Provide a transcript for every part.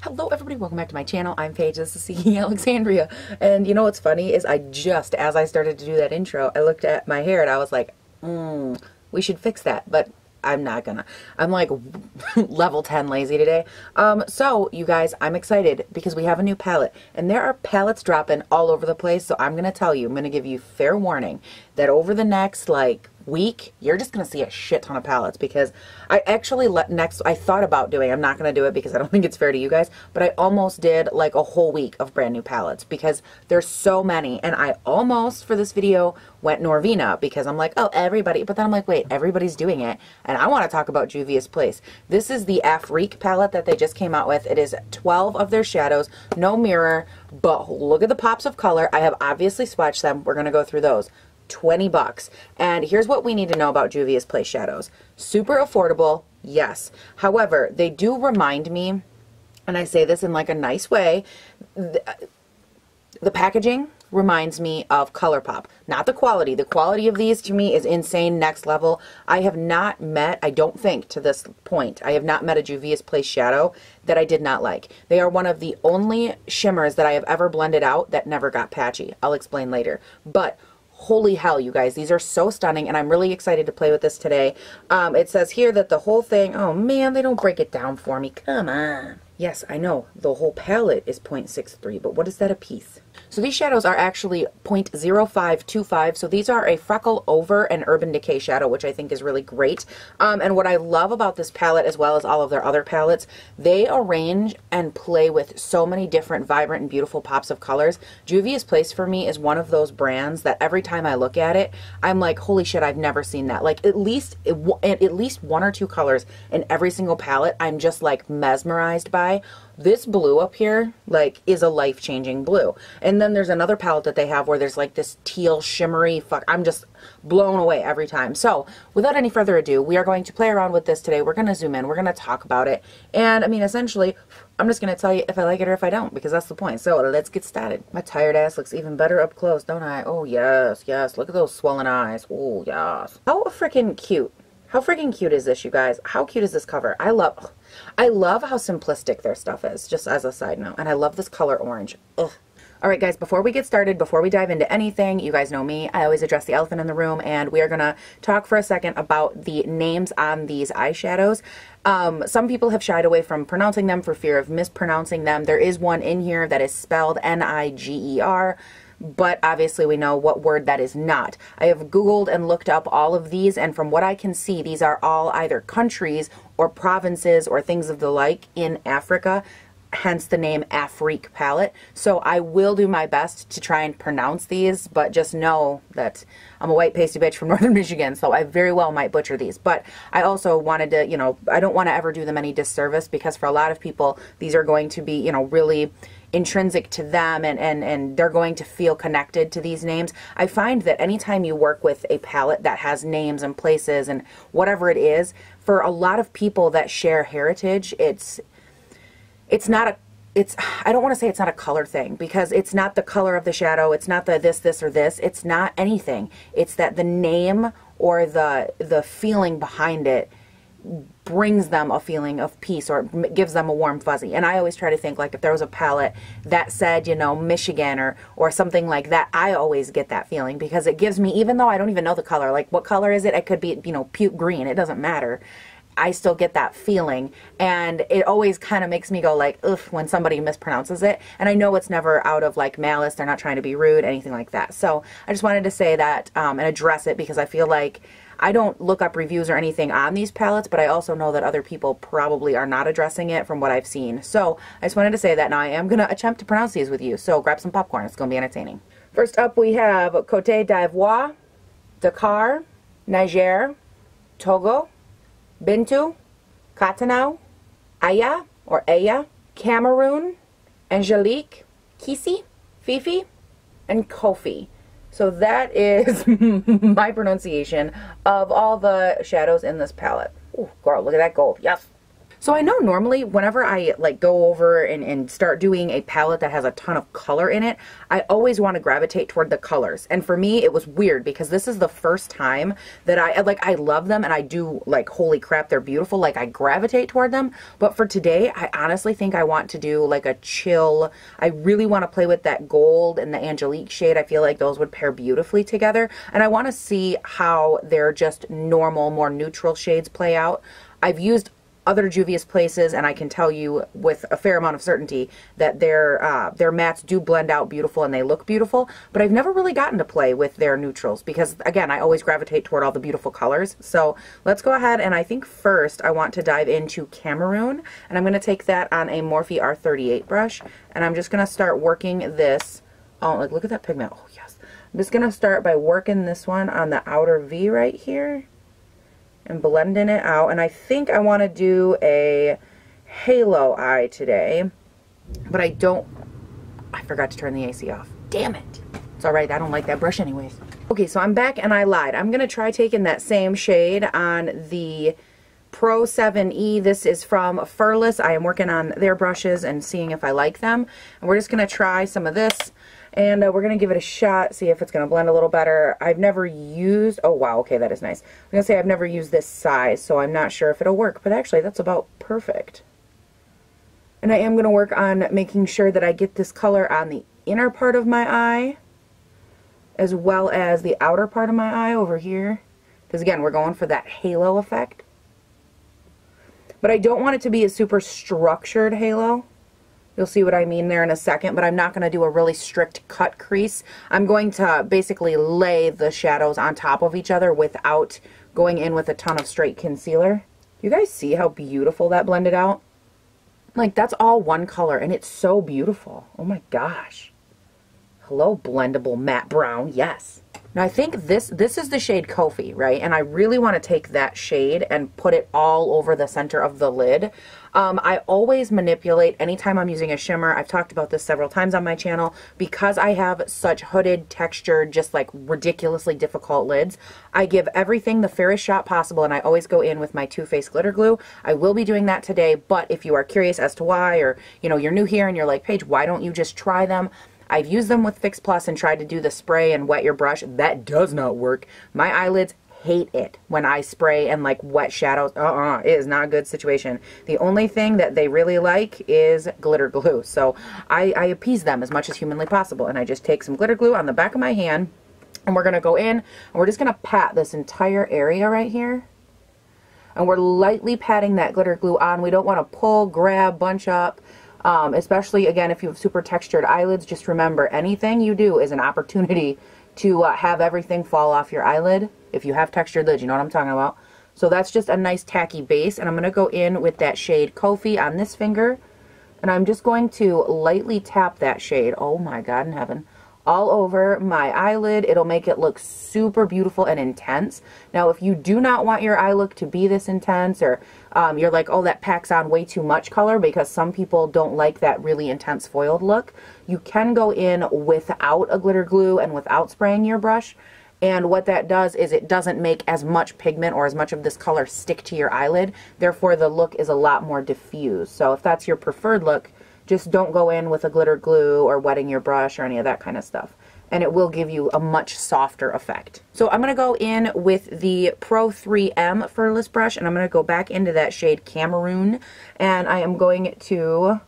Hello everybody, welcome back to my channel. I'm Paige, this is Seeking Alexandria. And you know what's funny is as I started to do that intro, I looked at my hair and I was like, we should fix that, but I'm not gonna. I'm like level 10 lazy today. So you guys, I'm excited because we have a new palette and there are palettes dropping all over the place. So I'm gonna tell you, I'm gonna give you fair warning that over the next week, you're just going to see a shit ton of palettes because I actually I thought about doing, I'm not going to do it because I don't think it's fair to you guys, but I almost did like a whole week of brand new palettes because there's so many, and I almost for this video went Norvina because I'm like, oh, everybody, but then I'm like, wait, everybody's doing it, and I want to talk about Juvia's Place. This is the Afrique palette that they just came out with. It is 12 of their shadows, no mirror, but look at the pops of color. I have obviously swatched them. We're going to go through those. 20 bucks. And here's what we need to know about Juvia's Place shadows. Super affordable, yes. However, they do remind me, and I say this in like a nice way, the packaging reminds me of ColourPop. Not the quality. The quality of these to me is insane, next level. I have not met, I don't think to this point, I have not met a Juvia's Place shadow that I did not like. They are one of the only shimmers that I have ever blended out that never got patchy. I'll explain later. But holy hell, you guys, these are so stunning, and I'm really excited to play with this today. It says here that the whole thing, oh man, they don't break it down for me. Come on. Yes, I know, the whole palette is 0.63, but what is that a piece? So these shadows are actually 0.0525, so these are a Freckle Over and Urban Decay shadow, which I think is really great. And what I love about this palette, as well as all of their other palettes, they arrange and play with so many different vibrant and beautiful pops of colors. Juvia's Place for me is one of those brands that every time I look at it, I'm like, holy shit, I've never seen that. Like at least one or two colors in every single palette I'm just like mesmerized by. This blue up here, like, is a life-changing blue. And then there's another palette that they have where there's like this teal shimmery I'm just blown away every time. So without any further ado, we are going to play around with this today. We're going to zoom in. We're going to talk about it. And I mean, essentially, I'm just going to tell you if I like it or if I don't, because that's the point. So let's get started. My tired ass looks even better up close, don't I? Oh, yes, yes. Look at those swollen eyes. Oh, yes. How freaking cute. How freaking cute is this, you guys? How cute is this cover? I love how simplistic their stuff is, just as a side note. And I love this color orange. Ugh. All right, guys, before we get started, before we dive into anything, you guys know me. I always address the elephant in the room, and we are going to talk for a second about the names on these eyeshadows. Some people have shied away from pronouncing them for fear of mispronouncing them. There is one in here that is spelled Niger. But obviously we know what word that is not. I have Googled and looked up all of these, and from what I can see, these are all either countries or provinces or things of the like in Africa, hence the name Afrique palette. So I will do my best to try and pronounce these, but just know that I'm a white pasty bitch from northern Michigan, so I very well might butcher these. But I also wanted to, you know, I don't want to ever do them any disservice, because for a lot of people, these are going to be, you know, really intrinsic to them, and they're going to feel connected to these names. I find that anytime you work with a palette that has names and places and whatever it is, for a lot of people that share heritage, it's not a, I don't want to say it's not a color thing, because it's not the color of the shadow, it's not the this or this, it's not anything. It's that the name or the feeling behind it brings them a feeling of peace, or gives them a warm fuzzy. And I always try to think, like, if there was a palette that said, you know, Michigan or something like that, I always get that feeling, because it gives me, even though I don't even know the color, like what color is it? It could be, you know, puke green, it doesn't matter. I still get that feeling, and it always kind of makes me go like, ugh, when somebody mispronounces it. And I know it's never out of like malice, they're not trying to be rude, anything like that. So I just wanted to say that and address it, because I feel like I don't look up reviews or anything on these palettes, but I also know that other people probably are not addressing it from what I've seen. So I just wanted to say that. Now I am going to attempt to pronounce these with you, so grab some popcorn. It's going to be entertaining. First up, we have Côte d'Ivoire, Dakar, Niger, Togo, Bintu, Cotonou, Aya or Aya, Cameroon, Angelique, Kisi, Fifi, and Kofi. So that is my pronunciation of all the shadows in this palette. Ooh, girl, look at that gold. Yes. So I know normally whenever I like go over and start doing a palette that has a ton of color in it, I always want to gravitate toward the colors. And for me, it was weird because this is the first time that I love them and I do like, holy crap, they're beautiful. Like I gravitate toward them. But for today, I honestly think I want to do like a chill. I really want to play with that gold and the Angelique shade. I feel like those would pair beautifully together. And I want to see how their just normal, more neutral shades play out. I've used other Juvias places, and I can tell you with a fair amount of certainty that their mattes do blend out beautiful and they look beautiful, but I've never really gotten to play with their neutrals because, again, I always gravitate toward all the beautiful colors. So let's go ahead, and I think first I want to dive into Cameroon, and I'm going to take that on a Morphe R38 brush, and I'm just going to start working this. Oh, like, look at that pigment. Oh, yes. I'm just going to start by working this one on the outer V right here and blending it out. And I think I want to do a halo eye today, but I forgot to turn the AC off. Damn it. It's alright, I don't like that brush anyways. Okay, so I'm back and I lied. I'm going to try taking that same shade on the Pro 7E. This is from Furless. I am working on their brushes and seeing if I like them. And we're just going to try some of this. And we're going to give it a shot, see if it's going to blend a little better. I've never used, oh wow, okay, that is nice. I'm going to say I've never used this size, so I'm not sure if it'll work, but actually that's about perfect. And I am going to work on making sure that I get this color on the inner part of my eye, as well as the outer part of my eye over here. Because again, we're going for that halo effect. But I don't want it to be a super structured halo. You'll see what I mean there in a second, but I'm not going to do a really strict cut crease. I'm going to basically lay the shadows on top of each other without going in with a ton of straight concealer. You guys see how beautiful that blended out? Like, that's all one color, and it's so beautiful. Oh my gosh. Hello, blendable matte brown. Yes. Now I think this is the shade Kofi, right? And I really want to take that shade and put it all over the center of the lid. I always manipulate anytime I'm using a shimmer. I've talked about this several times on my channel. Because I have such hooded, textured, just like ridiculously difficult lids, I give everything the fairest shot possible, and I always go in with my Too Faced glitter glue. I will be doing that today, but if you are curious as to why, or you know, you're new here and you're like, Paige, why don't you just try them? I've used them with Fix Plus and tried to do the spray and wet your brush. That does not work. My eyelids hate it when I spray and like wet shadows. It is not a good situation. The only thing that they really like is glitter glue. So I appease them as much as humanly possible. And I just take some glitter glue on the back of my hand, and we're going to go in and we're just going to pat this entire area right here. And we're lightly patting that glitter glue on. We don't want to pull, grab, bunch up. Especially, again, if you have super textured eyelids, just remember, anything you do is an opportunity to have everything fall off your eyelid. If you have textured lids, you know what I'm talking about. So that's just a nice tacky base, and I'm going to go in with that shade Kofi on this finger, and I'm just going to lightly tap that shade, oh my God in heaven, all over my eyelid. It'll make it look super beautiful and intense. Now, if you do not want your eye look to be this intense, or you're like, oh, that packs on way too much color, because some people don't like that really intense foiled look, you can go in without a glitter glue and without spraying your brush. And what that does is it doesn't make as much pigment or as much of this color stick to your eyelid. Therefore, the look is a lot more diffused. So if that's your preferred look, just don't go in with a glitter glue or wetting your brush or any of that kind of stuff. And it will give you a much softer effect. So I'm going to go in with the Pro 3M Furless brush, and I'm going to go back into that shade Cameroon. And I am going to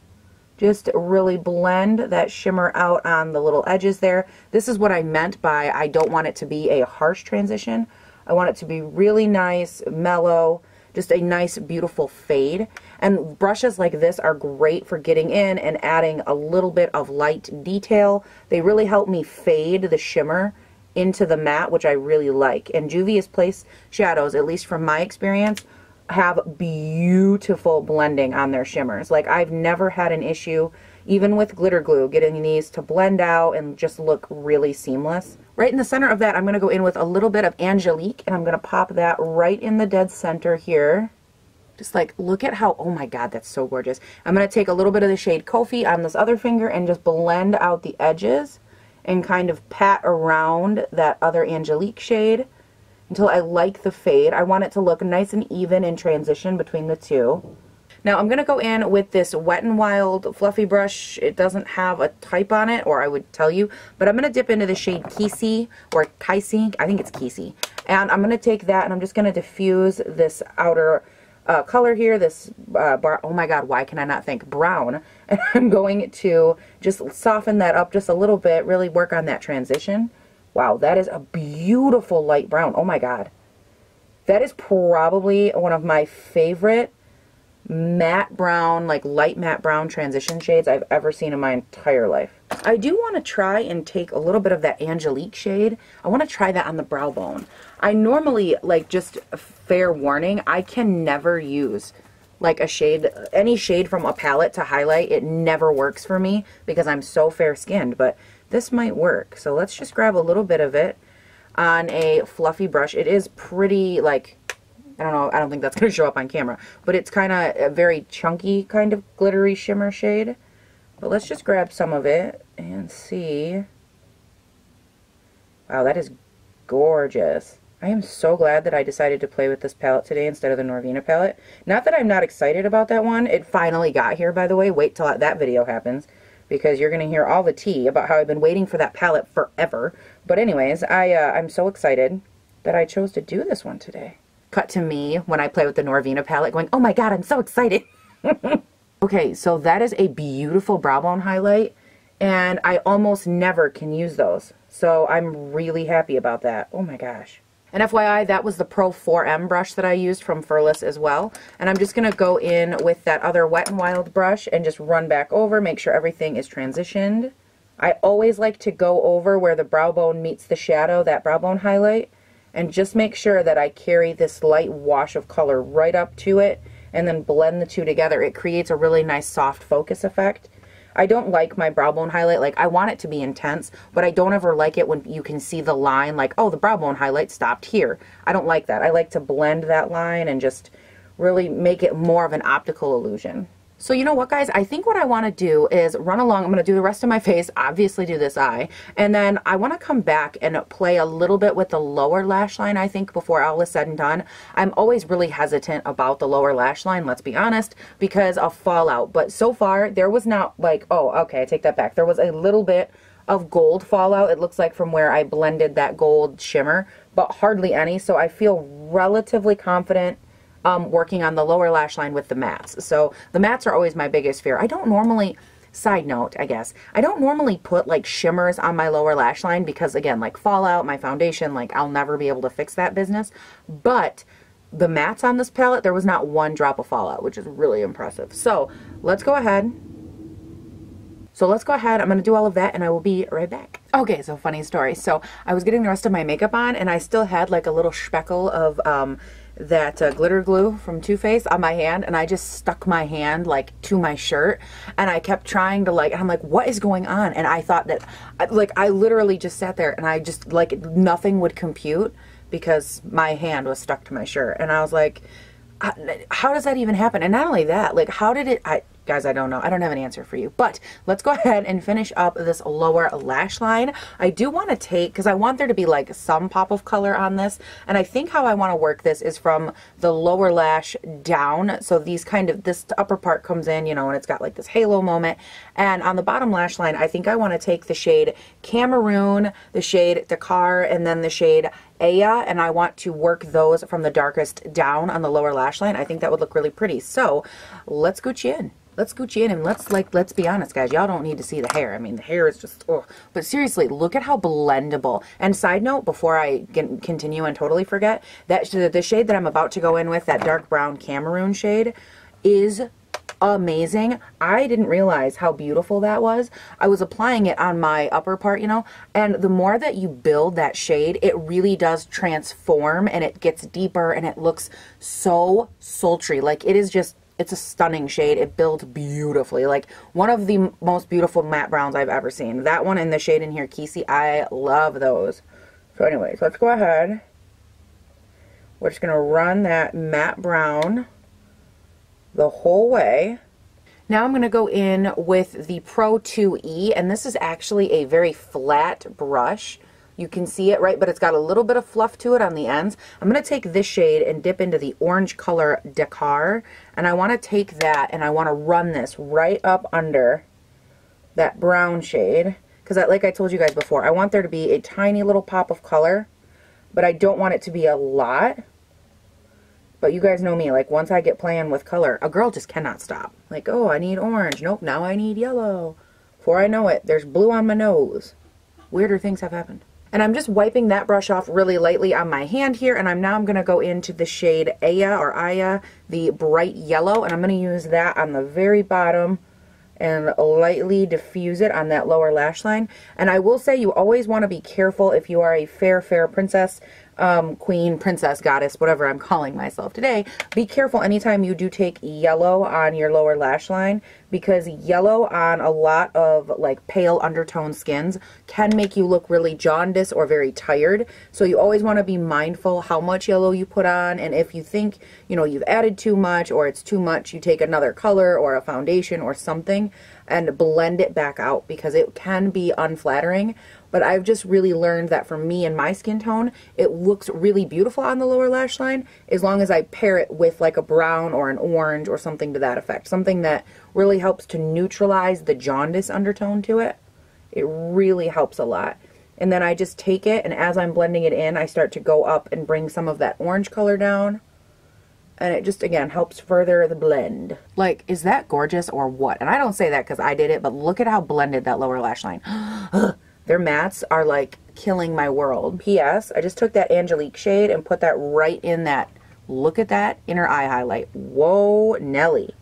just really blend that shimmer out on the little edges there. This is what I meant by I don't want it to be a harsh transition. I want it to be really nice, mellow, just a nice, beautiful fade. And brushes like this are great for getting in and adding a little bit of light detail. They really help me fade the shimmer into the matte, which I really like. And Juvia's Place shadows, at least from my experience, have beautiful blending on their shimmers. Like, I've never had an issue, even with glitter glue, getting these to blend out and just look really seamless. Right in the center of that, I'm going to go in with a little bit of Angelique, and I'm going to pop that right in the dead center here. Just like, look at how, oh my God, that's so gorgeous. I'm going to take a little bit of the shade Kofi on this other finger and just blend out the edges and kind of pat around that other Angelique shade until I like the fade. I want it to look nice and even in transition between the two. Now I'm going to go in with this Wet n Wild fluffy brush. It doesn't have a type on it, or I would tell you, but I'm going to dip into the shade Kisi, or Kisi, I think it's Kisi. And I'm going to take that and I'm just going to diffuse this outer color here, this oh my god, why can I not think? Brown. And I'm going to just soften that up just a little bit, really work on that transition. Wow, that is a beautiful light brown. Oh my god. That is probably one of my favorite matte brown, like light matte brown transition shades I've ever seen in my entire life. I do want to try and take a little bit of that Angelique shade. I want to try that on the brow bone. I normally, like, just fair warning, I can never use like a shade, any shade from a palette to highlight. It never works for me because I'm so fair skinned, but this might work. So let's just grab a little bit of it on a fluffy brush. It is pretty, like, I don't know, I don't think that's going to show up on camera, but it's kind of a very chunky kind of glittery shimmer shade. But let's just grab some of it and see. Wow, that is gorgeous. I am so glad that I decided to play with this palette today instead of the Norvina palette. Not that I'm not excited about that one. It finally got here, by the way. Wait till that video happens, because you're going to hear all the tea about how I've been waiting for that palette forever. But anyways, I'm so excited that I chose to do this one today. Cut to me when I play with the Norvina palette going, oh my god, I'm so excited. Okay, so that is a beautiful brow bone highlight, and I almost never can use those. So I'm really happy about that. Oh my gosh. And FYI, that was the Pro 4M brush that I used from Furless as well. And I'm just going to go in with that other Wet n Wild brush and just run back over, make sure everything is transitioned. I always like to go over where the brow bone meets the shadow, that brow bone highlight, and just make sure that I carry this light wash of color right up to it and then blend the two together. It creates a really nice soft focus effect. I don't like my brow bone highlight, like I want it to be intense, but I don't ever like it when you can see the line like, oh, the brow bone highlight stopped here. I don't like that. I like to blend that line and just really make it more of an optical illusion. So you know what, guys? I think what I want to do is run along. I'm going to do the rest of my face, obviously do this eye, and then I want to come back and play a little bit with the lower lash line, I think, before all is said and done. I'm always really hesitant about the lower lash line, let's be honest, because of fallout. But so far, there was not like, oh, okay, I take that back. There was a little bit of gold fallout, it looks like, from where I blended that gold shimmer, but hardly any, so I feel relatively confident working on the lower lash line with the mattes. So the mattes are always my biggest fear. I don't normally, side note, I guess, I don't normally put like shimmers on my lower lash line because, again, like fallout, my foundation, like I'll never be able to fix that business. But the mattes on this palette, there was not one drop of fallout, which is really impressive. So let's go ahead. I'm going to do all of that and I will be right back. Okay, so funny story. So I was getting the rest of my makeup on and I still had like a little speckle of that glitter glue from Too Faced on my hand, and I just stuck my hand like to my shirt and I kept trying to like, and I'm like, what is going on? And I thought that like I literally just sat there and I just like nothing would compute because my hand was stuck to my shirt, and I was like, how does that even happen? And not only that, like how did it, guys, I don't know. I don't have an answer for you. But let's go ahead and finish up this lower lash line. I do want to take, because I want there to be like some pop of color on this. And I think how I want to work this is from the lower lash down. So these kind of, this upper part comes in, you know, and it's got like this halo moment. And on the bottom lash line, I think I want to take the shade Cameroon, the shade Dakar, and then the shade Aya, and I want to work those from the darkest down on the lower lash line. I think that would look really pretty. So let's Gucci in. Let's Gucci in and let's be honest, guys. Y'all don't need to see the hair. I mean, the hair is just, oh. But seriously, look at how blendable. And side note, before I continue and totally forget, that the shade that I'm about to go in with, that dark brown Cameroon shade, is amazing. I didn't realize how beautiful that was. I was applying it on my upper part, you know, and the more that you build that shade, it really does transform and it gets deeper and it looks so sultry. Like it is just, it's a stunning shade. It builds beautifully. Like one of the most beautiful matte browns I've ever seen. That one and the shade in here, Kisi, I love those. So anyways, let's go ahead. We're just going to run that matte brown the whole way. Now I'm going to go in with the Pro 2E, and this is actually a very flat brush. You can see it, right? But it's got a little bit of fluff to it on the ends. I'm going to take this shade and dip into the orange color Dakar. And I want to take that and I want to run this right up under that brown shade. Because like I told you guys before, I want there to be a tiny little pop of color. But I don't want it to be a lot. But you guys know me, like once I get playing with color, a girl just cannot stop. Like, oh, I need orange. Nope, now I need yellow. Before I know it, there's blue on my nose. Weirder things have happened. And I'm just wiping that brush off really lightly on my hand here, and I'm going to go into the shade Aya, the bright yellow, and I'm going to use that on the very bottom and lightly diffuse it on that lower lash line. And I will say you always want to be careful if you are a fair princess, queen, princess, goddess, whatever I'm calling myself today. Be careful anytime you do take yellow on your lower lash line, because yellow on a lot of like pale undertone skins can make you look really jaundiced or very tired. So you always want to be mindful how much yellow you put on, and if you think, you know, you've added too much or it's too much, you take another color or a foundation or something and blend it back out, because it can be unflattering. But I've just really learned that for me and my skin tone, it looks really beautiful on the lower lash line as long as I pair it with like a brown or an orange or something to that effect. Something that really helps to neutralize the jaundice undertone to it. It really helps a lot. And then I just take it, and as I'm blending it in, I start to go up and bring some of that orange color down. And it just, again, helps further the blend. Like, is that gorgeous or what? And I don't say that because I did it, but look at how blended that lower lash line. Their mattes are like killing my world. P.S. I just took that Angelique shade and put that right in that, look at that inner eye highlight. Whoa, Nelly.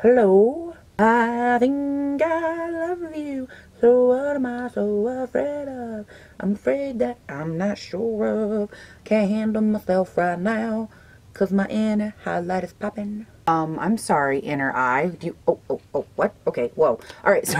Hello. I think I love you. So what am I so afraid of? I'm afraid that I'm not sure of. Can't handle myself right now, 'cause my inner highlight is popping. I'm sorry, inner eye. Do you, oh, what? Okay, whoa. All right, so...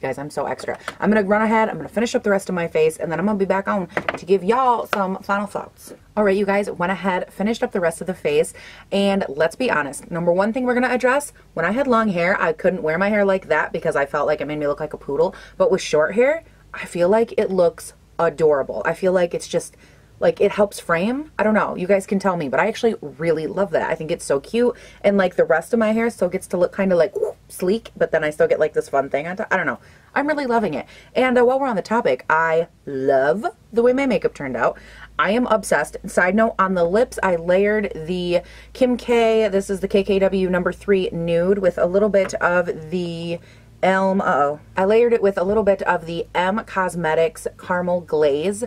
Guys, I'm so extra. I'm going to run ahead, I'm going to finish up the rest of my face, and then I'm going to be back on to give y'all some final thoughts. Alright, you guys, went ahead, finished up the rest of the face, and let's be honest, number one thing we're going to address, when I had long hair, I couldn't wear my hair like that because I felt like it made me look like a poodle, but with short hair, I feel like it looks adorable. I feel like it's just... like it helps frame. I don't know, you guys can tell me, but I actually really love that. I think it's so cute, and like the rest of my hair still gets to look kind of like sleek, but then I still get like this fun thing on top. I don't know, I'm really loving it. And while we're on the topic, I love the way my makeup turned out. I am obsessed. Side note, on the lips, I layered the Kim K, this is the KKW number 3 nude with a little bit of the I layered it with a little bit of the M Cosmetics Caramel Glaze.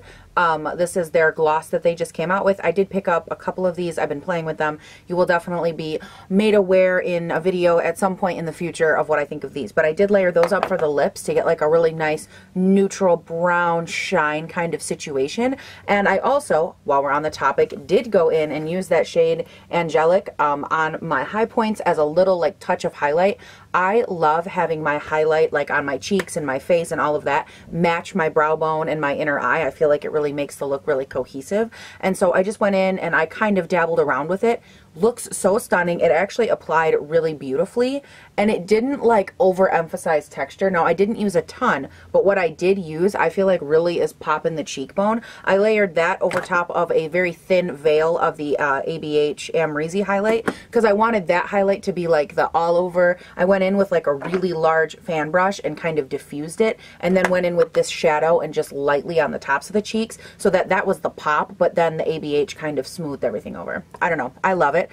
This is their gloss that they just came out with. I did pick up a couple of these. I've been playing with them. You will definitely be made aware in a video at some point in the future of what I think of these. But I did layer those up for the lips to get like a really nice neutral brown shine kind of situation. And I also, while we're on the topic, did go in and use that shade Angelic on my high points as a little like touch of highlight. I love having my highlight like on my cheeks and my face and all of that match my brow bone and my inner eye. I feel like it really makes the look really cohesive. And so I just went in and I kind of dabbled around with it. Looks so stunning. It actually applied really beautifully, and it didn't like overemphasize texture. Now I didn't use a ton, but what I did use I feel like really is popping the cheekbone. I layered that over top of a very thin veil of the ABH Amrezy highlight because I wanted that highlight to be like the all over. I went in with like a really large fan brush and kind of diffused it, and then went in with this shadow and just lightly on the tops of the cheeks so that that was the pop, but then the ABH kind of smoothed everything over. I don't know, I love it.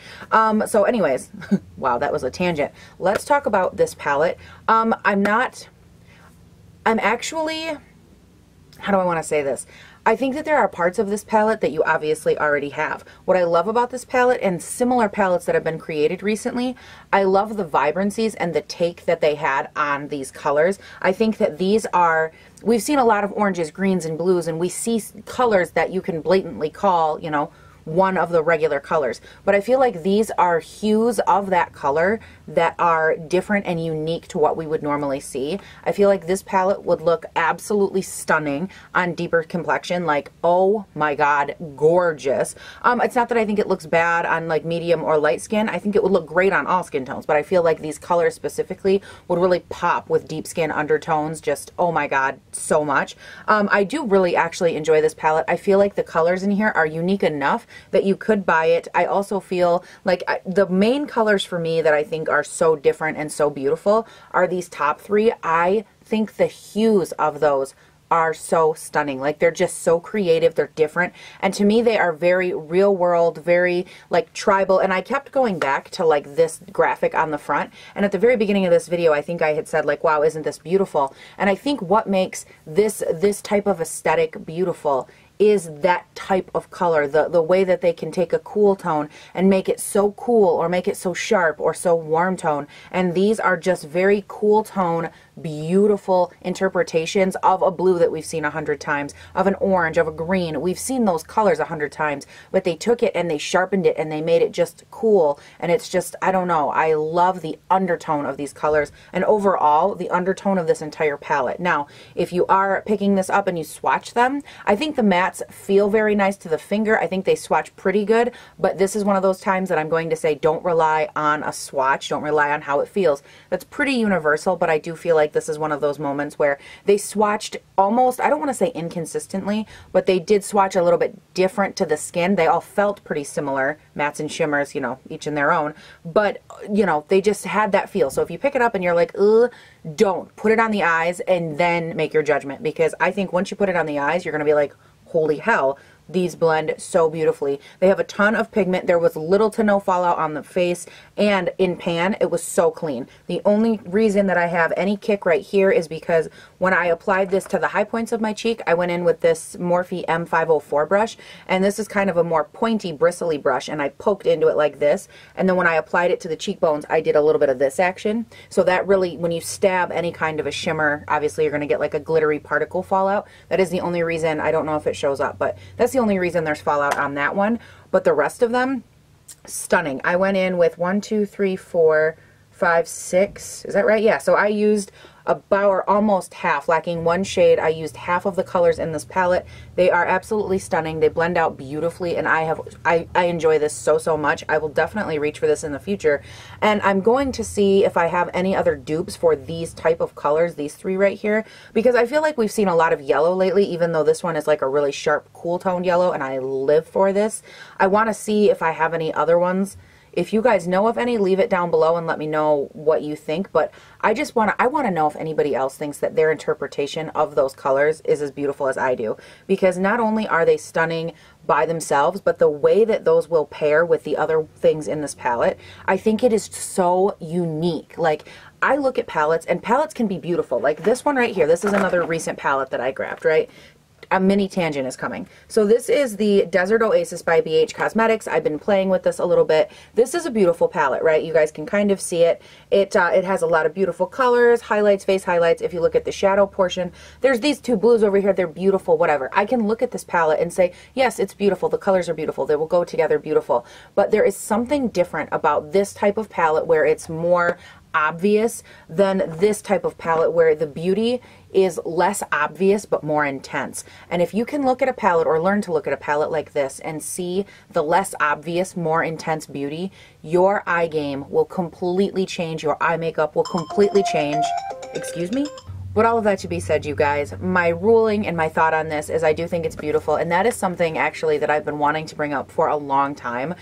So anyways, wow, that was a tangent. Let's talk about this palette. I'm actually, how do I want to say this? I think that there are parts of this palette that you obviously already have. What I love about this palette and similar palettes that have been created recently, I love the vibrancies and the take that they had on these colors. I think that these are, we've seen a lot of oranges, greens, and blues, and we see colors that you can blatantly call, you know, one of the regular colors. But I feel like these are hues of that color that are different and unique to what we would normally see. I feel like this palette would look absolutely stunning on deeper complexion. Like, oh my God, gorgeous. It's not that I think it looks bad on like medium or light skin. I think it would look great on all skin tones, but I feel like these colors specifically would really pop with deep skin undertones. Just, oh my God, so much. I do really actually enjoy this palette. I feel like the colors in here are unique enough that you could buy it. I also feel like the main colors for me that I think are so different and so beautiful are these top three. I think the hues of those are so stunning. Like, they're just so creative, they're different, and to me they are very real world, very like tribal. And I kept going back to like this graphic on the front, and at the very beginning of this video I think I had said like, wow, isn't this beautiful? And I think what makes this type of aesthetic beautiful is that type of color, the way that they can take a cool tone and make it so cool, or make it so sharp or so warm tone. And these are just very cool tone, beautiful interpretations of a blue that we've seen 100 times, of an orange, of a green. We've seen those colors 100 times, but they took it and they sharpened it and they made it just cool. And it's just, I don't know, I love the undertone of these colors and overall the undertone of this entire palette. Now, if you are picking this up and you swatch them, I think the mattes feel very nice to the finger. I think they swatch pretty good, but this is one of those times that I'm going to say don't rely on a swatch, don't rely on how it feels. That's pretty universal, but I do feel like this is one of those moments where they swatched almost, I don't want to say inconsistently, but they did swatch a little bit different to the skin. They all felt pretty similar, mattes and shimmers, you know, each in their own, but you know, they just had that feel. So if you pick it up and you're like, ugh, don't. Put it on the eyes and then make your judgment, because I think once you put it on the eyes, you're going to be like, holy hell, these blend so beautifully. They have a ton of pigment. There was little to no fallout on the face, and in pan it was so clean. The only reason that I have any kick right here is because when I applied this to the high points of my cheek, I went in with this Morphe M504 brush, and this is kind of a more pointy, bristly brush, and I poked into it like this, and then when I applied it to the cheekbones, I did a little bit of this action. So that really, when you stab any kind of a shimmer, obviously you're going to get like a glittery particle fallout. That is the only reason. I don't know if it shows up, but that's the only reason there's fallout on that one. But the rest of them, stunning. I went in with 1, 2, 3, 4, 5, 6. Is that right? Yeah. So I used about, or almost half, lacking one shade. I used half of the colors in this palette. They are absolutely stunning. They blend out beautifully, and I enjoy this so much. I will definitely reach for this in the future, and I'm going to see if I have any other dupes for these type of colors, these three right here, because I feel like we've seen a lot of yellow lately, even though this one is like a really sharp, cool toned yellow, and I live for this. I want to see if I have any other ones. If you guys know of any, leave it down below and let me know what you think. But I want to know if anybody else thinks that their interpretation of those colors is as beautiful as I do. Because not only are they stunning by themselves, but the way that those will pair with the other things in this palette, I think it is so unique. Like, I look at palettes, and palettes can be beautiful. Like this one right here, this is another recent palette that I grabbed, right? A mini tangent is coming. So this is the Desert Oasis by BH Cosmetics. I've been playing with this a little bit. This is a beautiful palette, right? You guys can kind of see it. It has a lot of beautiful colors, highlights, face highlights. If you look at the shadow portion, there's these two blues over here. They're beautiful, whatever. I can look at this palette and say, yes, it's beautiful. The colors are beautiful. They will go together beautiful. But there is something different about this type of palette where it's more obvious than this type of palette where the beauty is less obvious but more intense. And if you can look at a palette, or learn to look at a palette like this and see the less obvious, more intense beauty, your eye game will completely change. Your eye makeup will completely change. Excuse me? But all of that to be said, you guys, my ruling and my thought on this is I do think it's beautiful, and that is something actually that I've been wanting to bring up for a long time.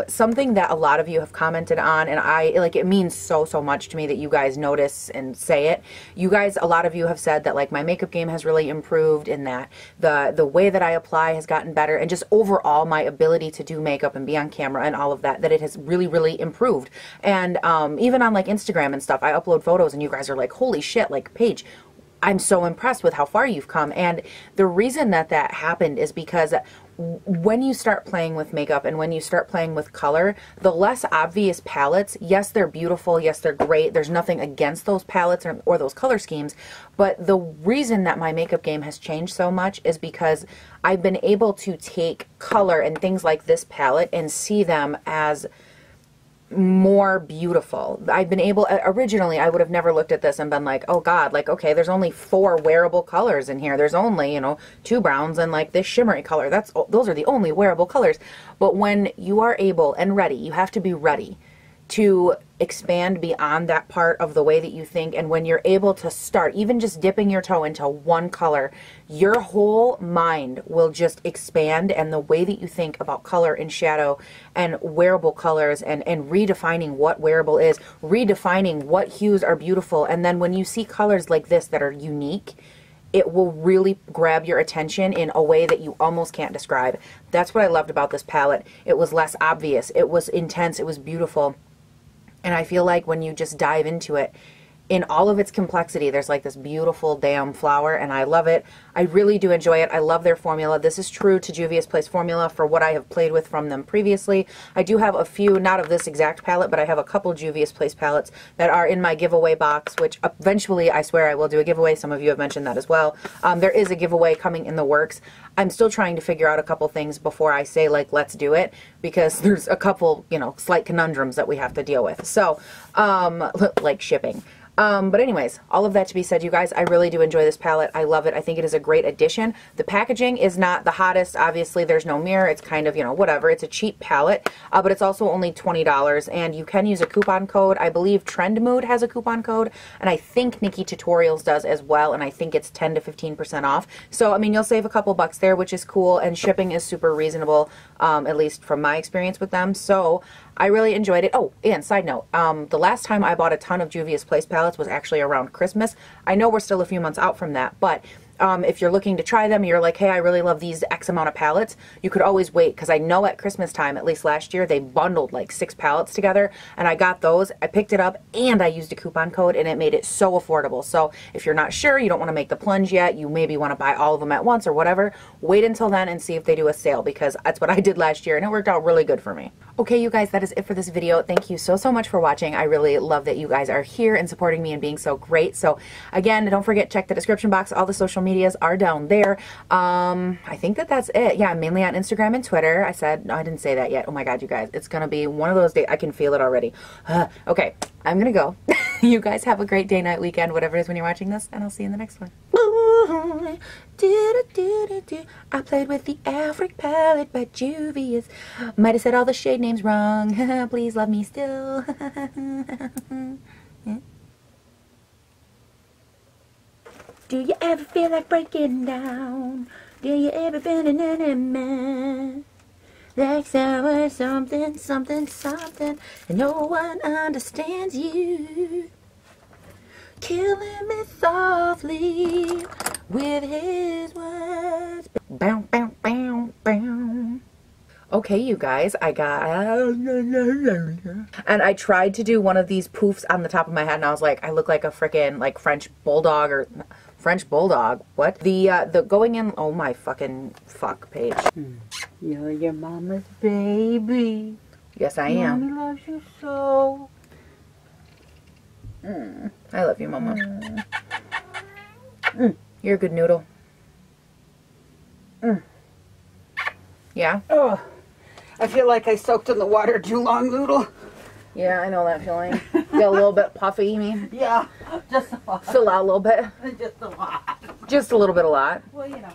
Something that a lot of you have commented on, and it means so much to me that you guys notice and say it. You guys, a lot of you have said that like my makeup game has really improved, and that the way that I apply has gotten better, and just overall my ability to do makeup and be on camera and all of that it has really improved. And even on like Instagram and stuff, I upload photos and you guys are like, holy shit, like Paige, I'm so impressed with how far you've come. And the reason that happened is because when you start playing with makeup and when you start playing with color, the less obvious palettes, yes, they're beautiful, yes, they're great, there's nothing against those palettes or those color schemes, but the reason that my makeup game has changed so much is because I've been able to take color and things like this palette and see them as more beautiful. I've been able, originally I would have never looked at this and been like, oh god, like, okay, there's only 4 wearable colors in here, there's only, you know, 2 browns and like this shimmery color, those are the only wearable colors. But when you are able and ready, you have to be ready to expand beyond that part of the way that you think, and when you're able to start even just dipping your toe into one color, your whole mind will just expand, and the way that you think about color and shadow and wearable colors and redefining what wearable is, redefining what hues are beautiful, and then when you see colors like this that are unique, it will really grab your attention in a way that you almost can't describe. That's what I loved about this palette. It was less obvious, it was intense, it was beautiful. And I feel like when you just dive into it, in all of its complexity, there's like this beautiful damn flower, and I love it. I really do enjoy it. I love their formula. This is true to Juvia's Place formula for what I have played with from them previously. I do have a few, not of this exact palette, but I have a couple Juvia's Place palettes that are in my giveaway box, which eventually I swear I will do a giveaway. Some of you have mentioned that as well. There is a giveaway coming in the works. I'm still trying to figure out a couple things before I say, like, let's do it, because there's a couple, you know, slight conundrums that we have to deal with. So, like shipping. But anyways, all of that to be said, you guys, I really do enjoy this palette. I love it. I think it is a great addition. The packaging is not the hottest. Obviously, there's no mirror. It's kind of, you know, whatever. It's a cheap palette, but it's also only $20, and you can use a coupon code. I believe Trend Mood has a coupon code, and I think Nikki Tutorials does as well, and I think it's 10 to 15% off. So, I mean, you'll save a couple bucks there, which is cool, and shipping is super reasonable, at least from my experience with them. So, I really enjoyed it. Oh, and side note, the last time I bought a ton of Juvia's Place palettes was actually around Christmas. I know we're still a few months out from that, but if you're looking to try them, you're like, hey, I really love these X amount of palettes, you could always wait, because I know at Christmas time, at least last year, they bundled like 6 palettes together, and I got those, I picked it up, and I used a coupon code, and it made it so affordable. So if you're not sure, you don't want to make the plunge yet, you maybe want to buy all of them at once or whatever, wait until then and see if they do a sale, because that's what I did last year, and it worked out really good for me. Okay, you guys, that is it for this video. Thank you so much for watching. I really love that you guys are here and supporting me and being so great. So again, don't forget, check the description box. All the social medias are down there. I think that's it. Yeah, I'm mainly on Instagram and Twitter. I said, no, I didn't say that yet. Oh my God, you guys, it's gonna be one of those days. I can feel it already. Okay, I'm gonna go. You guys have a great day, night, weekend, whatever it is when you're watching this, and I'll see you in the next one. I played with the Afrique palette by Juvias. Might have said all the shade names wrong. Please love me still. Do you ever feel like breaking down? Do you ever been in an mess? Like someone, something, and no one understands you. Killing me softly with his words. Bow, bow, bow, bow. Okay, you guys, I got... And I tried to do one of these poofs on the top of my head, and I was like, I look like a frickin' like French bulldog or... French bulldog. What? The going in... Oh my fucking fuck, Paige. You're your mama's baby. Yes, I am. Mommy loves you so. I love you, Mama. You're a good noodle. Yeah? Oh, I feel like I soaked in the water too long, noodle. Yeah, I know that feeling. Get a little bit puffy, you mean? Yeah, just a lot. Fill out a little bit. Just a lot. Just a little bit a lot. Well, you know.